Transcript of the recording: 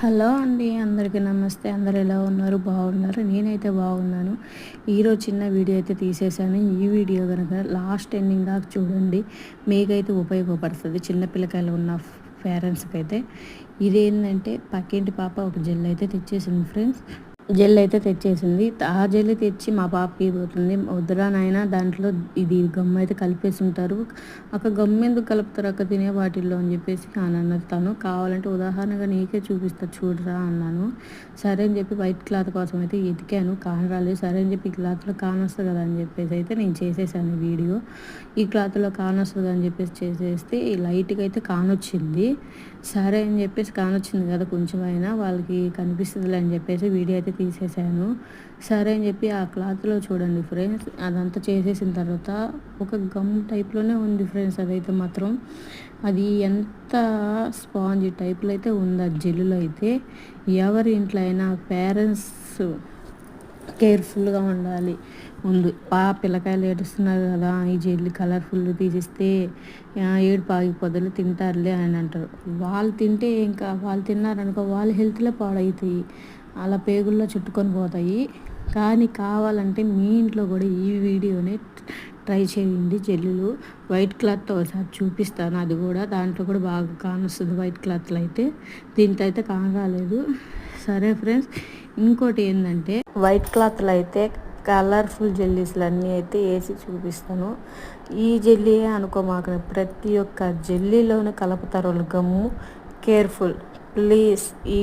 Hello అండి, అందరికీ నమస్తే. అందరూ ఎలా ఉన్నారు? బాగున్నారు? నేనైతే బాగున్నాను. ఈరోజు చిన్న వీడియో అయితే తీసేసాను. ఈ వీడియో కనుక లాస్ట్ ఎండింగ్ దాకా చూడండి, మీకైతే ఉపయోగపడుతుంది. చిన్న పిల్లకాయలు ఉన్న పేరెంట్స్కి అయితే. ఇదేంటంటే పక్కింటి పాప ఒక జెల్ అయితే తెచ్చేసింది ఫ్రెండ్స్. జెల్ అయితే తెచ్చేసింది. ఆ జెల్ తెచ్చి మా పాపకి పోతుంది. వద్దురా నాయన, దాంట్లో ఇది గమ్ అయితే కలిపేసి ఉంటారు. అక్క గమ్ ఎందుకు కలుపుతారు అక్క తినే వాటిల్లో అని చెప్పేసి అని అన్నది తను. కావాలంటే ఉదాహరణగా నీకే చూపిస్తా చూడరా అన్నాను. సరే అని చెప్పి వైట్ క్లాత్ కోసం అయితే ఎతికాను, కాన్ రాలేదు. సరే అని చెప్పి ఈ క్లాత్లో కాన్ వస్తుంది కదా అని చెప్పేసి అయితే నేను చేసేసాను వీడియో. ఈ క్లాత్లో కాన్ వస్తుంది అని చెప్పేసి చేసేస్తే ఈ లైట్గా అయితే కాన్ వచ్చింది. సరే అని చెప్పేసి కాన్ వచ్చింది కదా, కొంచెం అయినా వాళ్ళకి కనిపిస్తుందిలే అని చెప్పేసి వీడియో అయితే తీసేసాను. సరే అని చెప్పి ఆ క్లాత్లో చూడండి ఫ్రెండ్స్, అదంతా చేసేసిన తర్వాత ఒక గమ్ టైప్లోనే ఉంది ఫ్రెండ్స్. అదైతే మాత్రం అది ఎంత స్పాంజీ టైప్లో అయితే ఉంది ఆ జెల్లులో అయితే. ఎవరి ఇంట్లో అయినా పేరెంట్స్ కేర్ఫుల్గా ఉండాలి. ముందు పిల్లకాయలు ఏడుస్తున్నారు కదా, ఈ జెల్లి కలర్ఫుల్ తీసిస్తే ఏడుపు ఆగిపోదలు తింటారులే అని అంటారు. వాళ్ళు తింటే ఇంకా వాళ్ళు తిన్నారనుకో వాళ్ళ హెల్త్లో పాడవుతాయి, అలా పేగుల్లో చుట్టుకొని పోతాయి. కానీ కావాలంటే మీ ఇంట్లో కూడా ఈ వీడియోని ట్రై చేయండి. జెల్లులు వైట్ క్లాత్తో ఒకసారి చూపిస్తాను, అది కూడా దాంట్లో కూడా బాగా కానొస్తుంది వైట్ క్లాత్లో అయితే. దీంతో అయితే కాన రాలేదు. సరే ఫ్రెండ్స్, ఇంకోటి ఏంటంటే వైట్ క్లాత్లో అయితే కలర్ఫుల్ జెల్లీస్లు అన్నీ అయితే వేసి చూపిస్తాను. ఈ జెల్లీ అనుకోమాక, ప్రతి ఒక్క జెల్లీలోనే కలుపుతారు వాళ్ళు గమ్ము. Careful please. ఈ